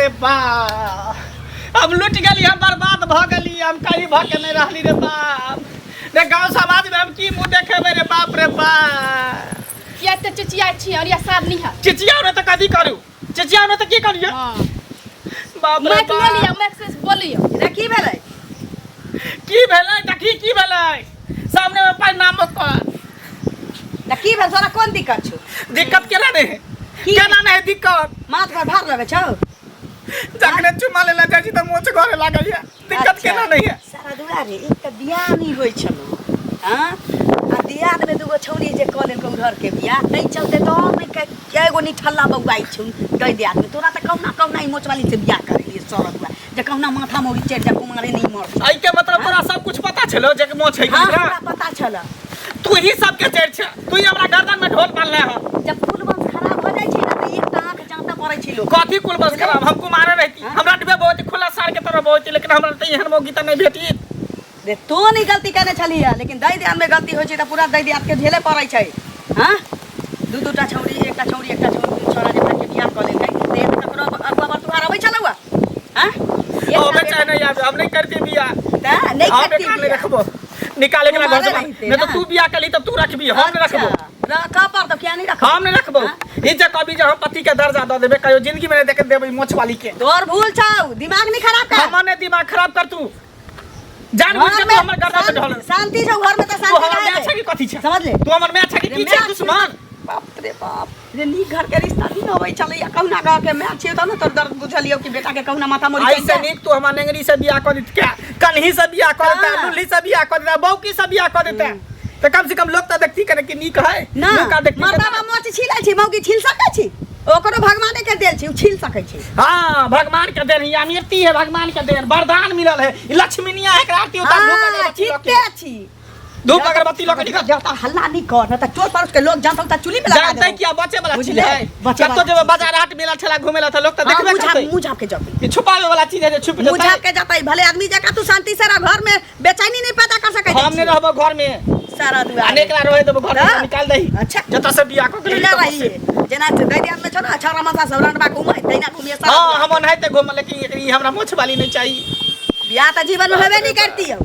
रे बा हम लुट गली हम बर्बाद भ गली हम कहीं भ के नहीं रहली रे बाप रे गांव समाज में हम की मुंह देखेबे रे बाप रे बा किया त चिचिया छी और या साथ नहीं है चिचिया ने त कदी करू चिचिया ने त की करियो हां बाप रे मैं लिया मैं से बोलियो रे की भेलै त की भेलै सामने में पाई नाम कर त की भेल तोरा कोन दिक्कत छ दिक्कत केना नहीं केना नहीं दिक्कत माथ पर भार लेबे छौ जखने चुमा लेला जाई त मोच घरे लागैया दिक्कत केना नहीं है सारा दुआरे एक त बियाह नहीं होय छलो हां आ दियाद में दुगो छौरी जे कॉलेज को घर के बियाह तै चलते तो नहीं केगो नि ठल्ला बउआई छु दई दियाद में तोरा त कौना ही मोच वाली से बियाह कर लिए सौरत बा जे कौना माथा मोरी चढ़ जा कुमारे नहीं मर आई के मतलब तोरा सब कुछ पता छलो जे मोच है हां हमरा पता छला तू ही सब के चढ़ छ तू ही हमरा गर्दन में ढोल बांधले ह जब फूल बंस खराब हो जाय छै ना त एक टांग जांता पड़ै छै लोग कथी कुल बस खराब हम कुमारे रहती हमरा डबे बहुत खुला सार के तरह बहुत लेकिन हमरा त एहन मौगी त नहीं भेटी रे तो नहीं गलती करने छली है लेकिन दई दियाद में गलती होय छै त पूरा दई दियाद के झेले पड़ै छै हां दूटा छौरी एकटा छोरा जे के बियाह क लेल है ते ककरो अगवा बार तुहार आबै छलौ हां ओ बेचा नहीं आबे हम नहीं करती बियाह त नहीं करती नहीं रखबो निकाले के घर से नहीं तो तू बियाह कली तब तू रखबी हम नहीं रखबो रखा पर तो क्या नहीं रखबो हम नहीं रखबो इज्जत कभी जो हम पति के दर्जा द देबे कहियो जिंदगी में देख देबे मोछ वाली के तोर भूल छौ दिमाग नहीं खराब कर हमने दिमाग खराब कर तू जान बुझ के तू हमर गर्दन पे ढोल शांति छौ घर में त तू शांति हमर रहे मैच है कि कथी छै समझ ले तू हमर मैच है कि की छै दुश्मन बाप रे बाप रे नी घर के रिश्ता नहीं होबै छलै या कहना का के मैच छै त न तोर दर्द बुझलियो कि बेटा के कहना माथा मोरी ऐसे नीक तू हमर नेंगरी से बियाह कर दित क्या कन्ही से बियाह कर देता लुल्ली से बियाह कर देता बौकी से बियाह कर देता तो कम से कम लोग त देखती करे कि नीक है ना का देखती मर्दावा मोच छिलै छी मौगी छिल सकै छी ओकरो भगवाने के देल छी उ छिल सकै छी हां भगवान के देन या अमृति है भगवान के देन वरदान मिलल है लक्ष्मीनिया है आरती उतार धूप अगरबत्ती ठीके छी धूप अगरबत्ती लके निकल जाता हल्ला नहीं कर न त चोर परोस के लोग जानत त चुली पे लगा जानते क्या बच्चे वाला चीज है कतो जब बाजार हाट मेला छला घुमेला त लोग त देखबे करते मुंह झाप के जाबे ये छुपावे वाला चीज है जो छुप मुंह झाप के जाता भले आदमी जका तू शांति से रह घर में बेचैनी नहीं पैदा कर सकै हम नहीं रहबो घर में सारा दुआ अनेक बार रहे देबो घर में निकाल दही अच्छा जत से बियाह को ले रही जेना दई दियाद में छोरा छरा मासा सब रंडबा घुमै तैना घुमिए सारा हां हम ओनहते घुम लेकिन एकरी हमरा मोछ वाली नहीं चाहिए बियाह त जीवन में होबे नहीं करती हो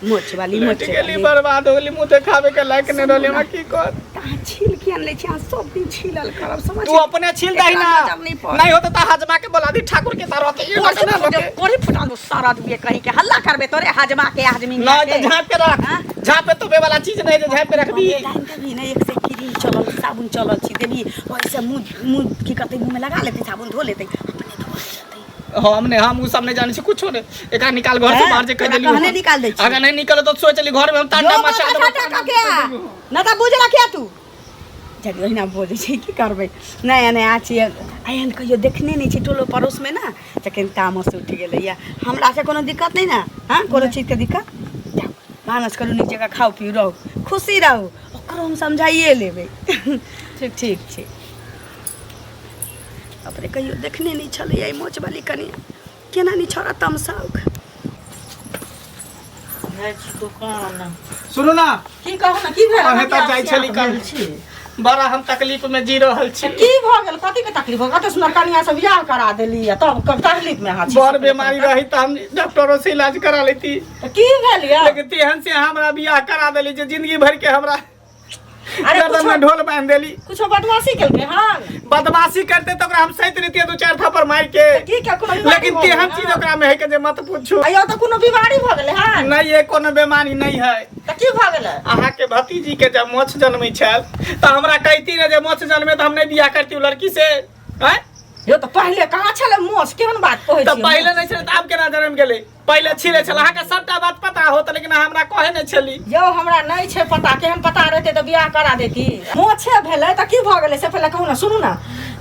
मोछ वाली गेली बर्बाद हो गेली मुंह देखावे के लायक नहीं रहले हम की कर कहां छील के आन ले छी सब दिन छीलल करब समझ तू अपने छील दही ना नहीं होता त हजमा के बोला दी ठाकुर के तरह के ये लगना कोरी फुटा दो सारा दुए कहीं के हल्ला करबे तोरे हजमा के आदमी ना झाप पे रख झाप पे तो बे वाला चीज नहीं झाप पे रखबी भी नहीं एक से क्रीम चलल साबुन चलल छी देबी ओइसे मुंह की कहते मुंह में लगा लेते साबुन धो लेते अपने धो लेते हमने हम उ सब नहीं जाने से कुछो ने एकरा निकाल घर से बाहर जे कह देली कहने निकाल दे छी अगर नहीं निकले तो सोच ली घर में हम तांडा मचा देबो ना त बुझ रखिया तू जब ओहिना बोले छी की करबे नया नया छी आयन कहियो देखने नहीं छी टोलो पड़ोस में ना तखन तामस उठ गेलै या हमरा से कोनो दिक्कत नहीं ना हां कोनो चीज के दिक्कत जाओ भानस करू नीक जगह खाओ पियो रहो खुशी रहो ओकरो हम समझाइए लेबै ठीक ठीक छी अपने कहियो देखने नहीं छले आई मोच वाली कनिया केना नहीं छोरा तमसाउक सुनो ना की कहू ना की भेल अहे त जाय छली कल बड़ा हम तकलीफ में जी रहल छी की भ गेल कथि के तकलीफ हो कत सुनर कनिया से बियाह करा देली तब कब तकलीफ में हाथ बड़ बीमारी रही त हम डॉक्टरों से इलाज करा लेती की भेल या लेकिन तेहन से हमरा बियाह करा देली जे जिंदगी भर के हमरा अरे गर्दन में ढोल बांध देली कुछ बदमाशी केलके हां बदमाशी करते तो ओकरा हम सहित रहती दो चार थप्पड़ मार के की क्या कोनो लेकिन तेहन चीज ओकरा में है के जे मत पूछो अयो त कोनो बीमारी भ गेले हां नहीं ये कोनो बीमारी नहीं है त की भ गेले अहा के भतीजी के जब मोछ जन्मी छल त हमरा कहती रे जे मोछ जन्मे त हम नहीं बियाह करती लड़की से हैं यो त पहले कहां छले मोछ केहन बात कहै छी त पहले नहीं छल त आब केना जन्म गेले पहले छिले छल अहा के सबटा बात पता होत लेकिन हमरा कहे नहीं छली यो हमरा नहीं छै पता केहन पता रहते त बियाह करा देती मोछे भेले त की भ गेले से पहले कहू ना सुनू ना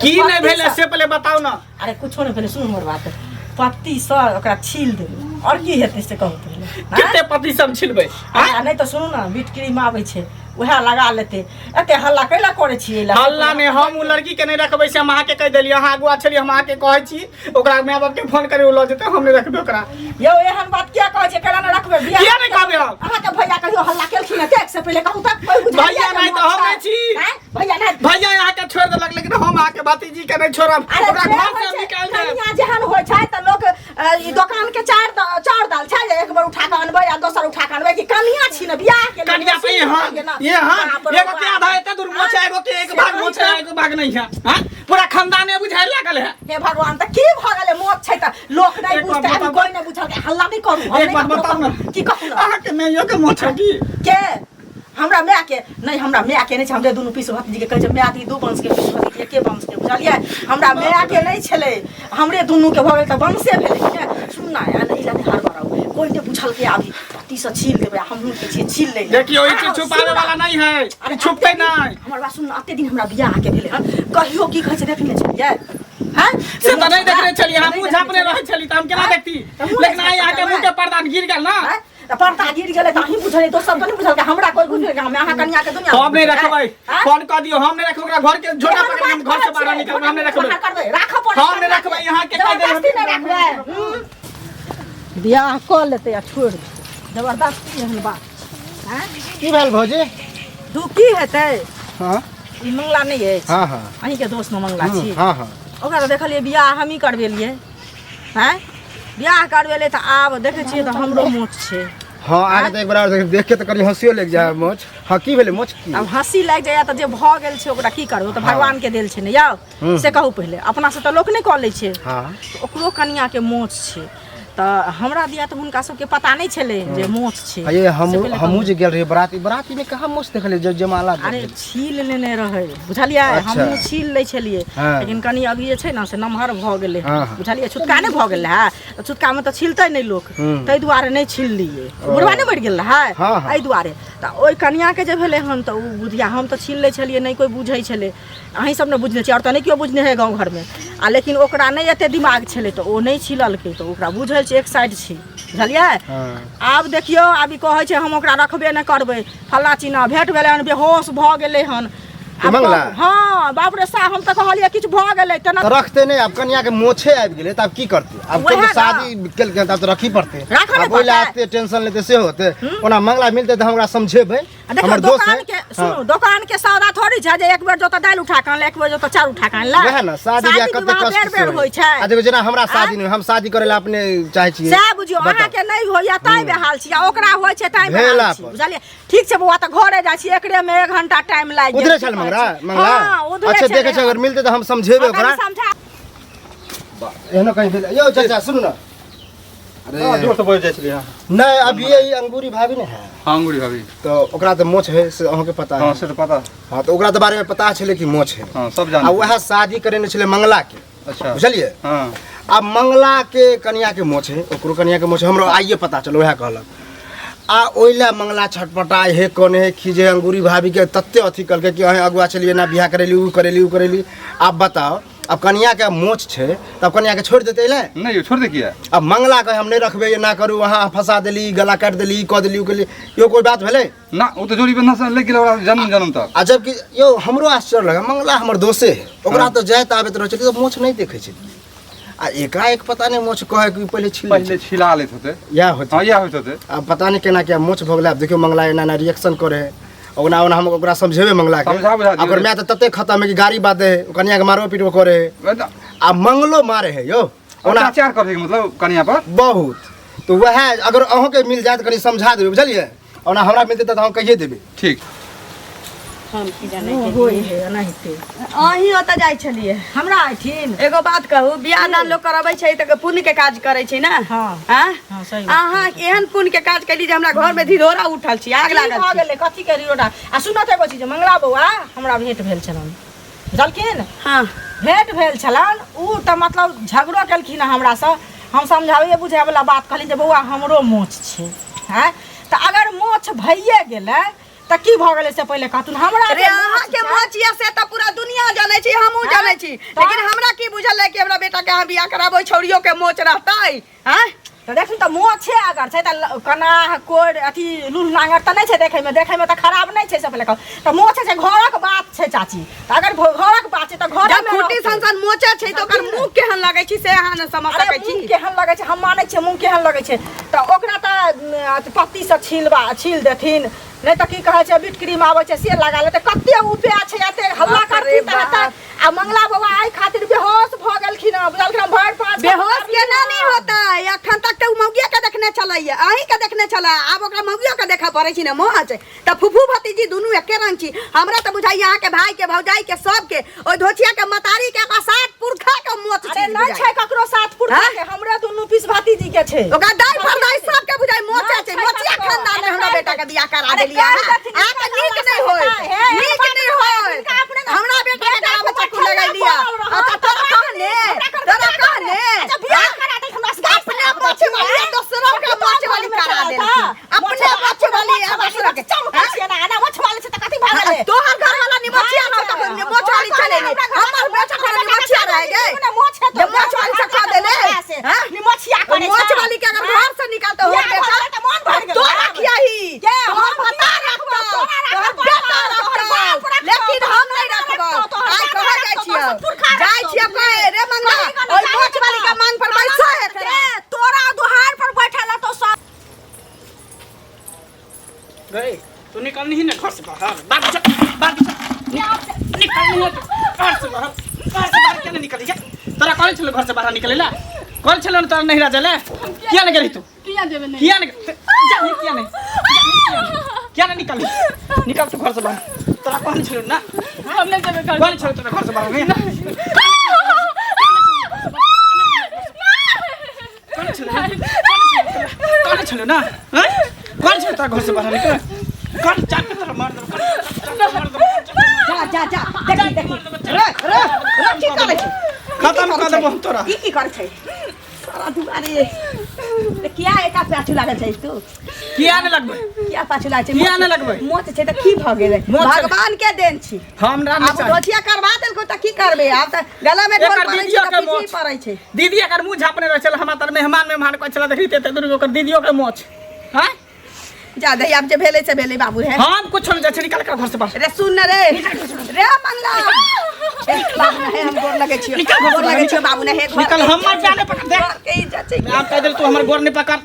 की नहीं भेले से पहले बताओ ना अरे कुछो नहीं भेले सुनू हमर बात पत्ती से ओकरा छील दे और की हेतै से कहू पहले कितने पति सब छिलबे आ नहीं तो सुनू ना बीट क्रीम आबै छै वह लगा लेते एते हल्ला कैला करे छियै हल्ला ने हम उ लड़की के नहीं रखबै से हम अहाँ के कह देलिए अहाँ आगुआ छलिए हम अहाँ के कहै छी ओकरा माय बाप के फोन करे उ ल जेते हम नहीं रखबै ओकरा यौ एहन बात किया कहै छै केना न रखबै बियाह किया नहीं कहबै हम अहाँ के भैया कहियो हल्ला केलखिन देख से पहले कहू तक भैया नहीं तो हम नहीं छी भैया नहीं भैया यहाँ के छोड़ देलक लेकिन हम अहाँ के भतीजी के नहीं छोड़ब ओकरा घर से हम निकाल देब कनिया जेहन होय छै त लोग ई दुकान के चार दाल छै जे एक बार उठा के अनबै या दोसर उठा के अनबै कि कनिया छी न बियाह के कनिया पे ये हां एगो के आधा एते दूर मोछ एगो के एक भाग मोछ एगो भाग नहीं है हां पूरा खानदाने बुझाइ लागल है हे भगवान त की भ गेलै मोछ छै त लोक नहीं बुझतै अभी कोई नहीं बुझल के हल्ला नहीं करू एक बात बताउ न की कहू अहाँ के मेयो के मोछ है की के हमरा माय के नहीं हमरा माय के नहीं छै हमरे दुनू पीस भतीजी के कहै छै माय दी दू वंश के पीस भतीजी के वंश के बुझलियै हमरा माय के नहीं छलै हमरे दुनू के भ गेल त वंशे भेलै सुन ना यार ई लाते हार बराउ कोई ने बुझल के अभी पति से छील देबै हमहू के छी छील ले देखियो ई चीज छुपावे वाला नहीं है अरे छुपते नहीं हमर बात सुन अते दिन हमरा बियाह के भेलै हन कहियो की कहै छै देखने छलियै हैं से तो नहीं देखने छलिए हम मुंह झापने रहे छली त हम केना देखती लेकिन आई आके मुंह के पर्दा गिर गेल ना त पर्दा गिर गेलै त अहीं बुझले दोसर त नहीं बुझल के हमरा कोई बुझले के हम अहाँ कन्या के दुनिया हम नहीं रखबै फोन क दियो हम नहीं रखबै ओकरा घर के झोटा पकड़ हम घर से बाहर निकलबै हम नहीं रखबै राख पड़ हम नहीं रखबै यहां के कह देब बियाह क लेते आ छोड़ जबरदस्ती एहन बात हैं की भेल भौजी तू की हेतै हां ई मंगला नहीं है हां हां अहीं के दोस्त न मंगला छी हां हां ओकरा त देखलिए बियाह हम ही करबेलिए हैं बियाह करबेले त आब देखे छियै त हमरो मोछ छै हां आगे त एक बार देख के त कनी हंसियो लग जाय मोछ हां की भेले मोछ की अब हंसी लाग जाय त जे भ गेल छै ओकरा की करबो त भगवान के देल छै ने यौ से कहू पहले अपना से त लोक नहीं क लै छै हां ओकरो कनिया के मोछ छै त हमरा दिया त हुनका सबके पता नहीं छले जे मोछ छै ये हमहू जे गेल रही बराती में कहां मोछ देखले जमाला अरे छील लेने रहे बुझलिए हमहू छील ले छलिए हाँ। लेकिन कनी अभी जे छै ना से नमहर भ गेले हाँ। बुझलिए छुटका नहीं भ गेल है त छुटका में त छिलतै नहीं लोक तै दुआरे नहीं छिल लिए बुढ़वा नहीं मर गेल है हाँ, हाँ। एहि दुआरे त ओइ कन्या के जे भेले हन त उ बुधिया हम त छील ले छलिए नहीं कोई बुझै छले अहीं सब ने बुझने छी और त नहीं कियो बुझने है गांव घर में आ लेकिन ओकरा नहीं एते दिमाग छले त ओ नहीं छिललकै त ओकरा बुझल छै एक साइड छी बुझलिए आब देखियो अभी कहै छै हम ओकरा रखबे न करबै फल्ला चिन्हा भेट भेलै हन बेहोश भ गेलै हन मंगला हां बाप रे सा हम त कहलिए किछ भ गेलै त न रखते नहीं अब कन्या के मोछे आबि गेले तब की करते अब तो शादी केल के तब तो रखी पड़ते अब ओइला आते टेंशन लेते से होते ओना मंगला मिलते त हमरा समझेबै हमर दोस्त है सुनो दुकान के सौदा थोड़ी छै जे एक बेर जो त दाल उठा के आनले एक बेर जो त चार उठा के आनले वह ना शादी या कते कष्ट से होय छै आ देखो जेना हमरा शादी नहीं हम शादी करे ला अपने चाहे छी से बुझियो अहाँ के नहीं होया ताई बेहाल छी ओकरा होय छै ताई बेहाल छी बुझलिए ठीक छै बौआ त घरे जा छी एकरे में 1 घंटा टाइम लाग उधरे चल मंगला अच्छा देखे छै अगर मिलते तो हम समझेबे ओकरा एहनो कहीं भेल यो चाचा सुनु ना अरे जोर से बोल जाय छली हां नहीं अभी ये अंगूरी भाभी ने है हां अंगूरी भाभी तो ओकरा तो मोछ है से अहाँ के पता है हां से तो पता हां तो ओकरा तो बारे में पता छले कि मोछ है हां सब जान आ वह शादी करे ने छले मंगला के अच्छा बुझलिए हां अब मंगला के कन्या के मोछ है ओकरो कन्या के मोछ हमरो आइए पता चलो वह कहलक आ ओइला मंगला छटपटाए हे कोने है खिजे अंगूरी भाभी के तत्ते अथी कल के कि अहे अगुआ चलिए ना बियाह करेली उ करेली आप बताओ अब कन्या के मोछ छे तब कन्या के छोड़ देते ले नहीं छोड़ दे किया अब मंगला के हम नहीं रखबे ये ना करू वहां फंसा देली गला काट देली क देली के लिए यो कोई बात भेले ना वो तो जोड़ी बंधा से ले गेल ओकरा जन्म तक आ जबकि यो हमरो आश्चर्य लगा मंगला हमर दोसे है ओकरा तो जायत आबे रह चली तो मोछ नहीं देखे छै आ एकाएक पता नहीं मोछ कहे कि पहले छिला लेत होते या होते हां या होते होते अब पता नहीं केना क्या मोछ भगले अब देखियो मंगला एना ना रिएक्शन करे ओना हम ओकरा समझेबे मंगला के ओकर मैं तो तते खत्म है कि गाड़ी बाते कन्या के मारो पीटो करे आ मंगलो मारे है यो ओना अत्याचार करे मतलब कन्या पर बहुत तो वह अगर अहों के मिल जाए तो कनी समझा देबे बुझलिए ओना हमरा मिलते तो हम कहिए देबे ठीक हम की जाने के होय है नहीं थे अहीं ओत जाय छलिए हमरा आइथिन एगो बात कहू बियाह दान लोग करबै छै त पुण्य के काज करै छै ना हां हां सही अहाँ एहन पुण्य के काज कैली जे हमरा घर में धिरोरा उठल छी आग लागल भ गेलै कथि के धिरोरा आ सुनत एगो चीज मंगला बौआ हमरा भेंट भेल छलन बुझलखिन हां भेंट भेल छलन उ त मतलब झगड़ो केलखिन हमरा से हम समझावे बुझावे वाला बात कहली जे बौआ हमरो मोछ छै हैं त अगर मोछ भइए गेलै त की भ गेलै से पहिले कहतुन हमरा रे अहाँ के मोचिया से त पूरा दुनिया जानै छी हमहू जानै छी लेकिन हमरा की बुझल है कि हमरा बेटा के अहाँ बियाह कराबै छौरियो के मोच रहतै हैं तो देखू तो मोछे अगर छै त कना कोड अथी लूल नांगर त नहीं छै देखे में त खराब नहीं छै सब लेकर त मोछे छै घरक बात छै चाची त अगर घरक बात छै त घर में खुटी संसन मोछे छै त ओकर मुंह केहन लागै छै से अहाँ न समझ सकै छी केहन लागै छै हम मानै छियै मुंह केहन लागै छै त ओकरा त पत्ती से छील देथिन नहीं तो की कहे छै बीट क्रीम आवे छै से लगा लेते कते उपाय छै एते हल्ला करती त आ मंगला बाबा आई खातिर बेहोश भ गेलखिन बुझलखिन भर पाँच बेहोश केना नहीं होता अखन तक त मौगिया के देखने चलैया अहीं के देखने चला अब ओकरा मौगिया के देखा पड़ै छी न मोच त फुफू भतीजी दुनू एके रंग छी हमरा त बुझाइ यहाँ के भाई के भौजाई के सब के ओइ धोछिया के मतारी के सात पुरखा के मोच छै नहीं छै ककरो सात पुरखा के हमरा दुनू पीस भतीजी के छै ओकरा दाई परदाई सब के बुझाइ मोच छै मोचिया खानदान में हमरा बेटा के बियाह करा देलिया आ के नीक नहीं होय नीक नहीं होय हमरा बेटा के नाम चक्कू लगा दिया अच्छा तोरा कहने बियाह करा दे हमरा से अपने मोच वाली दूसरों के मोच वाली करा दे अपने मोच वाली दूसरों के चमका छै ना ना मोच वाली से त कथि भाग ले तोहर घर वाला निमचिया न त मोच वाली चले ने हमर बेटा के निमचिया रह गए जे मोच वाली से कह देले हां निमचिया करे मोच वाली के अगर घर से निकालते हो बेटा त मन भर गेल तो रखियाही के हम बता रखबो तोहर बेटा रखबो लेकिन हम नहीं रखबो आइ कह जाइ छियै कहे रे मंगा ओइ मोच वाली के मांग पर बैठो है तोरा दुहार पर बैठला तो सब गए तू निकल नहीं ना घर से बाहर बात निकल नहीं घर से बाहर क्या निकल जा तोरा कौन चलो घर से बाहर निकलेला कौन चलो ना तोरा नहीं राजले क्या नहीं करी तू किया देबे नहीं क्या नहीं क्या नहीं निकल तू घर से बाहर तोरा कौन चलो ना हम नहीं देबे घर कौन चलो तोरा घर से बाहर कौन चलो ना कौन चलो तोरा घर से बाहर निकल कौन चाट तोरा मार दो जा देखी रे की करे छै खत्म कर देबो तोरा की करे छै सारा दुआरे किया एका पाछू लागल छै तू किया न लगबै किया पाछू लागल छै किया न लगबै मोच छै त की भ गेलै भगवान के देन छी हमरा न अब रोचिया करवा देलको त की करबे आब त गला में ढोल पड़ै छै त पीछे पड़ै छै दीदी अगर मुंह झापने रह चल हम तर मेहमान को चला देखते त दुनु ओकर दीदियो के मोच हां जा दे अब जे भेले से भेले बाबू है हम कुछ छोड़ जा निकल कर घर से बाहर रे सुन रे मंगला बाबू है हम गोर लगे छियो गोर लगे छियो बाबू ने हे निकल हमर जाने पकड़ दे के इज्जत छै मैं आप कह दे तू हमर गोर नहीं पकड़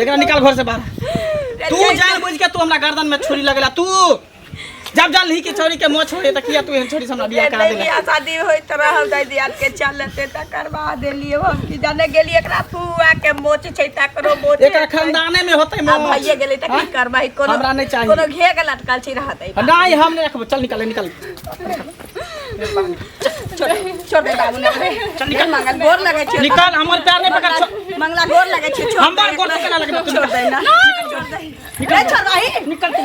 एकरा निकाल घर से बाहर तू जान बुझ के तू हमरा गर्दन में छुरी लगला तू जब जान ली के छोरी के मोछ होए त किया तू एहन छोरी से हमरा बियाह करा देला बियाह शादी होई त रहल दाई दियाद के चलते त करवा देलियो हम की जाने गेली एकरा फुआ के मोच छै त करो मोच एकरा खानदाने में होतै मोच अब भइए गेलै त की करबै कोनो हमरा नहीं चाहिए कोनो घेग लटकल छै रहतै नहीं हम नहीं रखबो चल निकल छोड़ दे बाबू ने चल निकल मंगल गोर लगे छियो निकल हमर पैर नहीं पकड़ मंगला गोर लगे छियो हमर गोर केना लगबे तू छोड़ दे ना निकल छोड़ रही निकल तू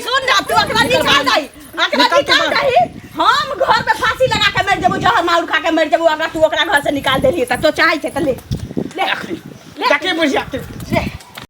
सुन ना तू एकरा निकाल दई एकरा निकाल दई हम घर पे फांसी लगा के मर जेबो जहर मार खा के मर जेबो अगर तू ओकरा घर से निकाल देली त तो चाहे छै त ले ले